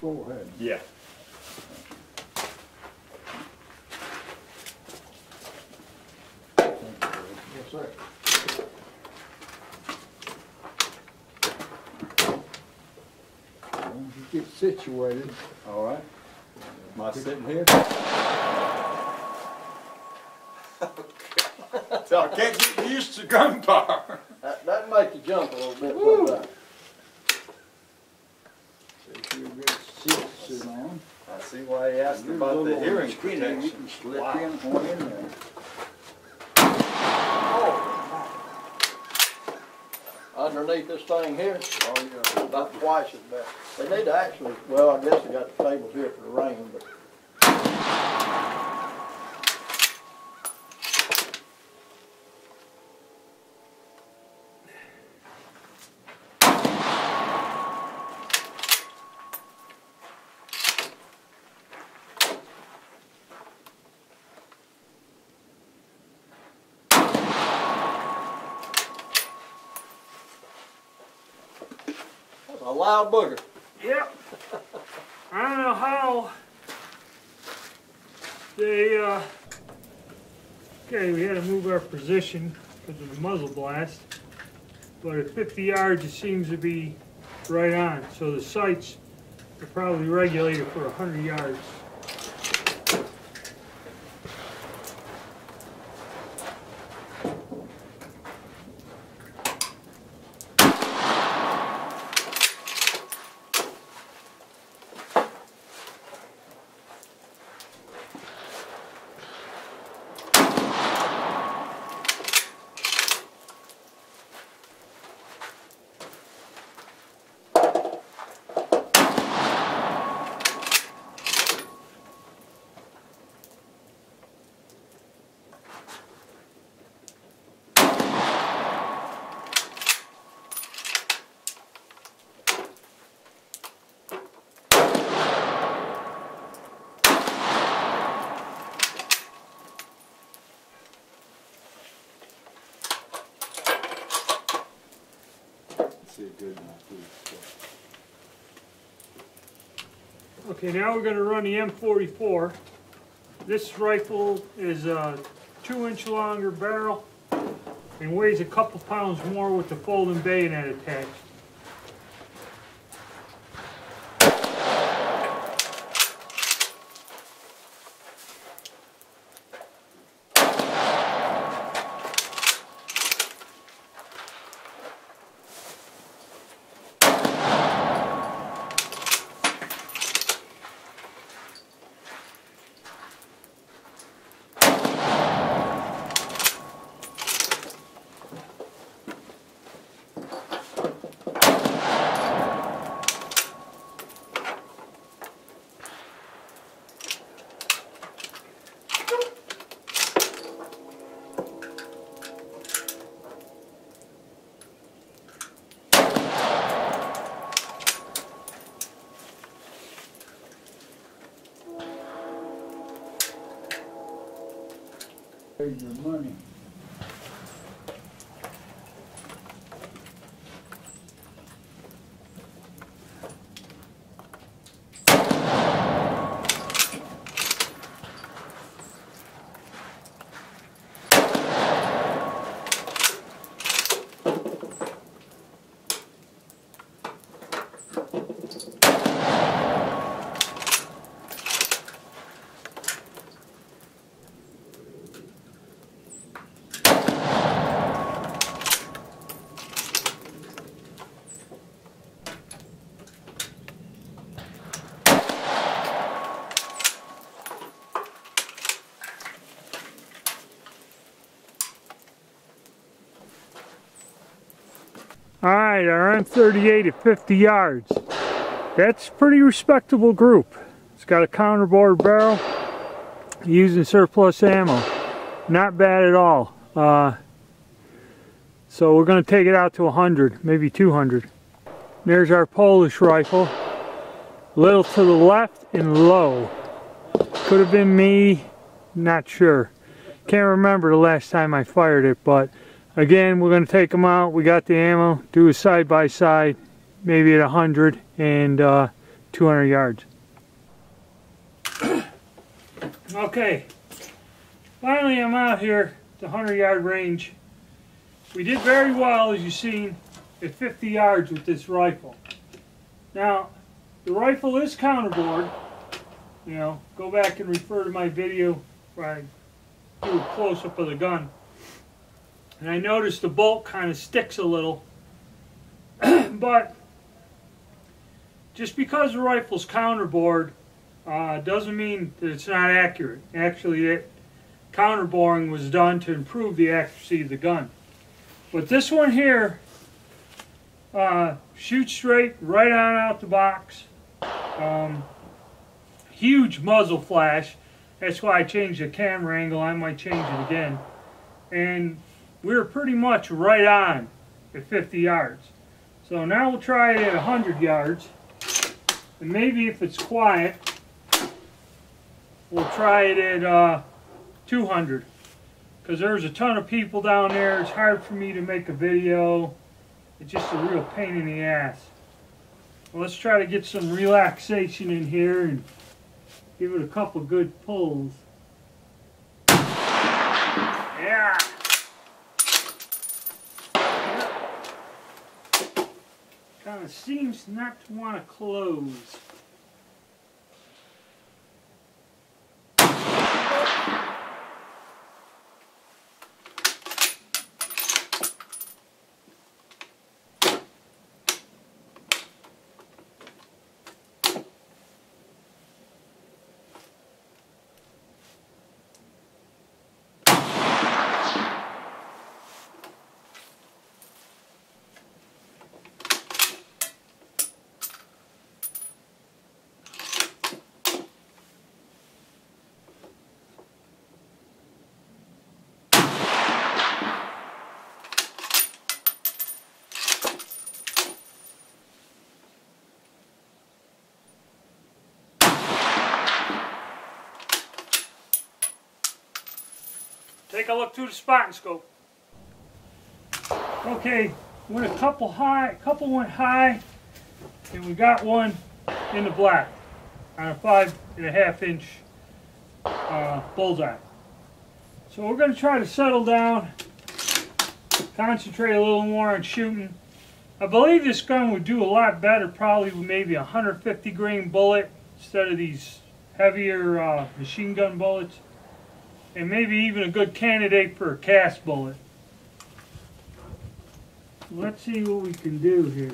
M44, hadn't you? Yeah. Yes, sir. Once you get situated. All right. Am I sitting here? So I can't get used to gunfire. That make you jump a little bit sometimes. So you're a good seat to sit on. I see why he asked about the hearing protection. You can slip in one in there. Underneath this thing here, Oh, yeah. about twice as bad. They need to actually, well, I guess they got the tables here for the rain, but. A loud booger. Yep. I don't know how they, okay, we had to move our position because of the muzzle blast, but at 50 yards it seems to be right on. So the sights are probably regulated for 100 yards. Okay, now we're going to run the M44. This rifle is a 2-inch longer barrel and weighs a couple pounds more with the folding bayonet attached. Paid your money. Alright, our M38 at 50 yards. That's a pretty respectable group. It's got a counterbore barrel, using surplus ammo. Not bad at all. So we're going to take it out to 100, maybe 200. There's our Polish rifle. A little to the left and low. Could have been me, not sure. Can't remember the last time I fired it, but again, we're going to take them out. We got the ammo, do a side-by-side, maybe at 100, and 200 yards. Okay, finally I'm out here at the 100-yard range. We did very well, as you've seen, at 50 yards with this rifle. Now, the rifle is counterbored. You know, go back and refer to my video where I do a close-up of the gun. And I noticed the bolt kind of sticks a little. But just because the rifle's counterbored doesn't mean that it's not accurate. Actually, counterboring was done to improve the accuracy of the gun. But this one here shoots straight, right on out the box. Huge muzzle flash. That's why I changed the camera angle. I might change it again. And we're pretty much right on at 50 yards. So now we'll try it at 100 yards. And maybe if it's quiet, we'll try it at 200. Because there's a ton of people down there. It's hard for me to make a video. It's just a real pain in the ass. Well, let's try to get some relaxation in here and give it a couple good pulls. Yeah. Kind of seems not to want to close. Take a look through the spotting scope. Okay, went a couple went high, and we got one in the black on a 5.5 inch bullseye. So we're going to try to settle down, concentrate a little more on shooting. I believe this gun would do a lot better probably with maybe a 150 grain bullet instead of these heavier machine gun bullets. And maybe even a good candidate for a cast bullet. Let's see what we can do here.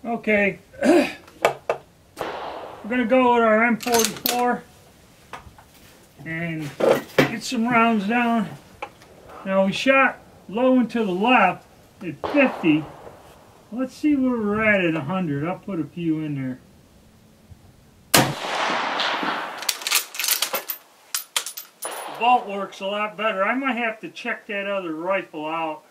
Okay, we're going to go with our M44 and get some rounds down. Now we shot low and to the left at 50. Let's see where we're at 100. I'll put a few in there. The bolt works a lot better. I might have to check that other rifle out.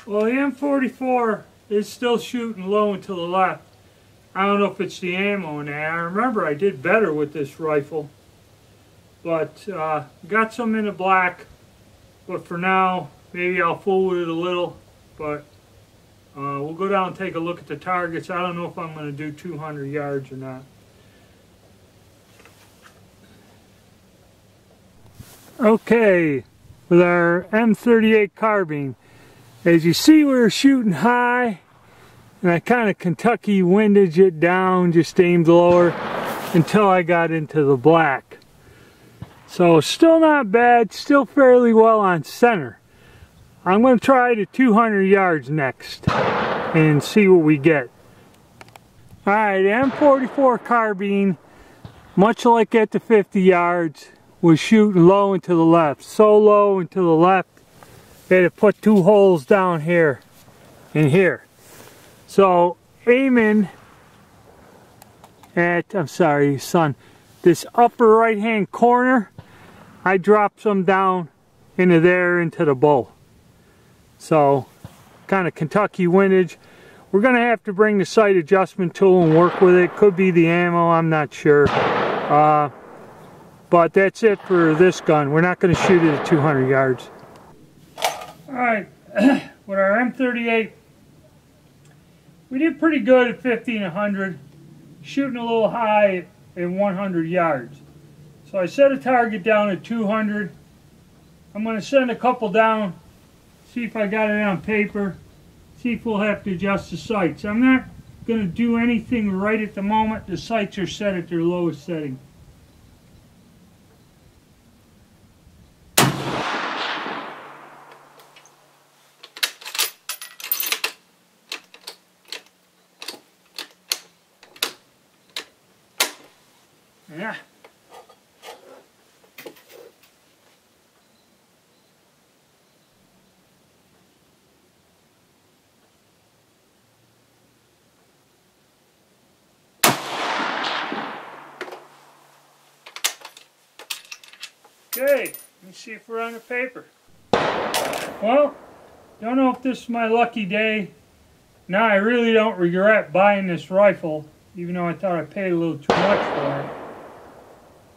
Well, the M44 is still shooting low and to the left. I don't know if it's the ammo in there. I remember I did better with this rifle. But got some in the black. But for now, maybe I'll fool with it a little. But we'll go down and take a look at the targets. I don't know if I'm going to do 200 yards or not. Okay, with our M38 carbine. As you see, we're shooting high, and I kind of Kentucky windage it down, just aimed lower until I got into the black. So still not bad, still fairly well on center. I'm going to try the 200 yards next and see what we get. Alright, M44 carbine, much like at the 50 yards, was shooting low and to the left. So low and to the left, they had to put 2 holes down here and here. So aiming at, I'm sorry, son, this upper right hand corner, I dropped some down into there into the bowl. So kind of Kentucky windage. We're going to have to bring the sight adjustment tool and work with it. Could be the ammo, I'm not sure. But that's it for this gun. We're not going to shoot it at 200 yards. Alright, with our M38, we did pretty good at 50 and 100, shooting a little high at 100 yards. So I set a target down at 200. I'm going to send a couple down, see if I got it on paper, see if we'll have to adjust the sights. I'm not going to do anything right at the moment. The sights are set at their lowest setting. Yeah. Okay, let me see if we're on the paper. Well, don't know if this is my lucky day. Now I really don't regret buying this rifle, even though I thought I paid a little too much for it.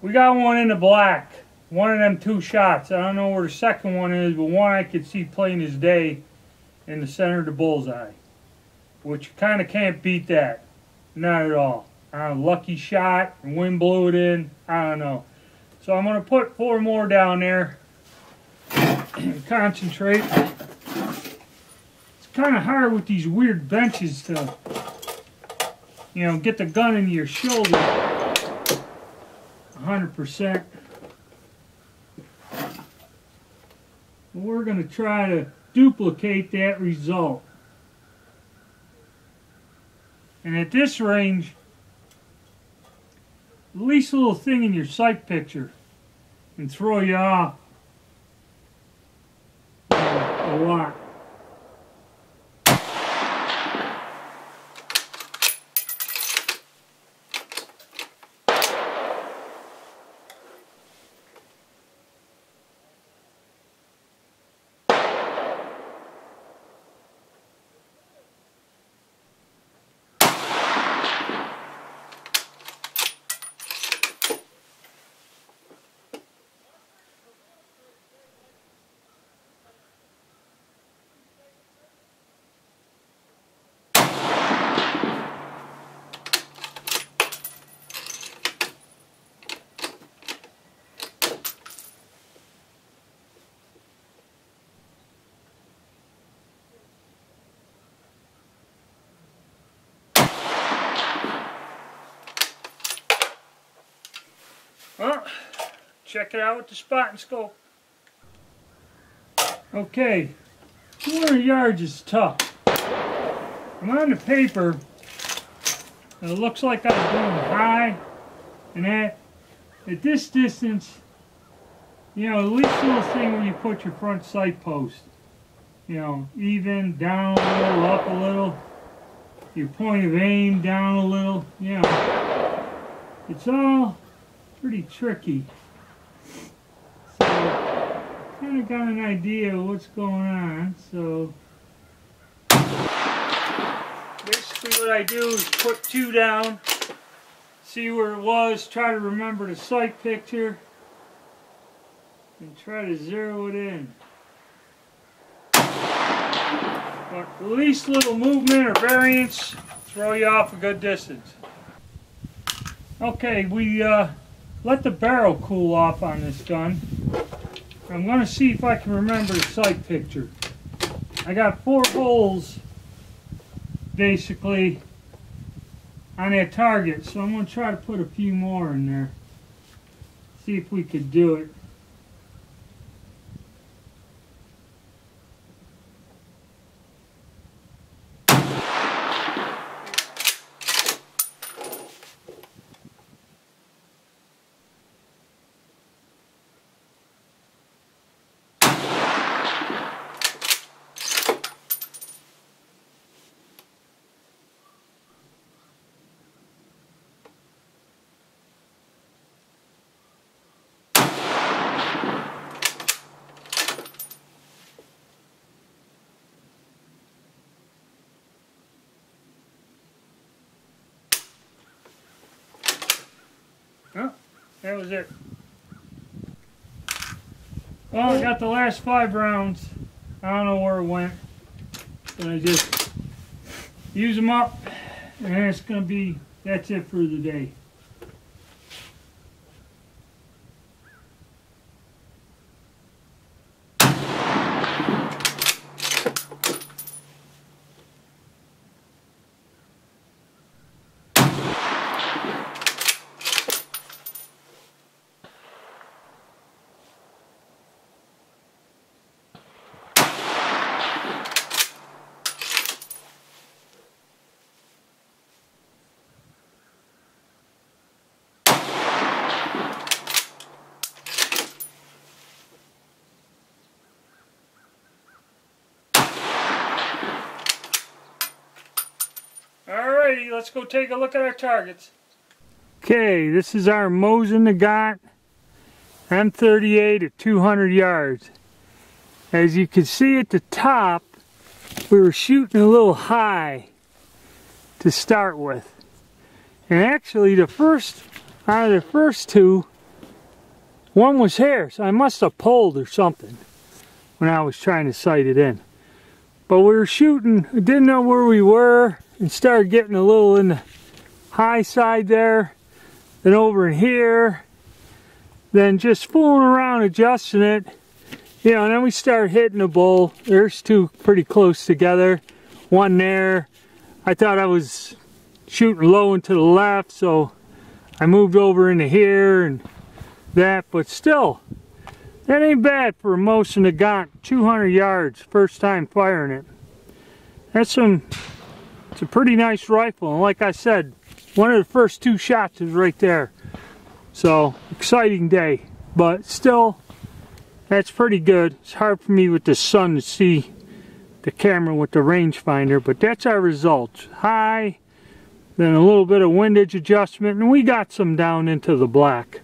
We got one in the black, one of them 2 shots. I don't know where the second one is, but one I could see plain as day in the center of the bullseye. Which you kind of can't beat that. Not at all. Lucky shot, and wind blew it in, I don't know. So I'm going to put 4 more down there and concentrate. It's kind of hard with these weird benches to, you know, get the gun into your shoulder 100%. We're going to try to duplicate that result. And at this range, the least little thing in your sight picture can throw you off a lot. Well, check it out with the spotting scope. Okay, 200 yards is tough. I'm on the paper, and it looks like I'm going high, and at this distance, you know, the least little thing where you put your front sight post. You know, even, down a little, up a little, your point of aim down a little, you know. It's all pretty tricky. So, kind of got an idea of what's going on, so what I do is put 2 down, see where it was, try to remember the sight picture, and try to zero it in. But the least little movement or variance throw you off a good distance. Okay, we let the barrel cool off on this gun. I'm going to see if I can remember the sight picture. I got 4 holes basically on that target, so I'm going to try to put a few more in there. See if we could do it. Oh, that was it. Well, I got the last 5 rounds. I don't know where it went. But I just use them up, and that's it for the day. Alrighty, let's go take a look at our targets. Okay, this is our Mosin Nagant M38 at 200 yards. As you can see at the top, we were shooting a little high to start with. And actually out of the first 2, one was here, so I must have pulled or something when I was trying to sight it in. But we were shooting, didn't know where we were, and started getting a little in the high side there, then over in here, then just fooling around adjusting it, you know, and then we started hitting the bull. There's 2 pretty close together, one there. I thought I was shooting low and to the left, so I moved over into here and that, but still, that ain't bad for a Mosin Nagant, 200 yards, first time firing it. It's a pretty nice rifle, and like I said, one of the first 2 shots is right there. So, exciting day, but still, that's pretty good. It's hard for me with the sun to see the camera with the rangefinder, but that's our results. High, then a little bit of windage adjustment, and we got some down into the black.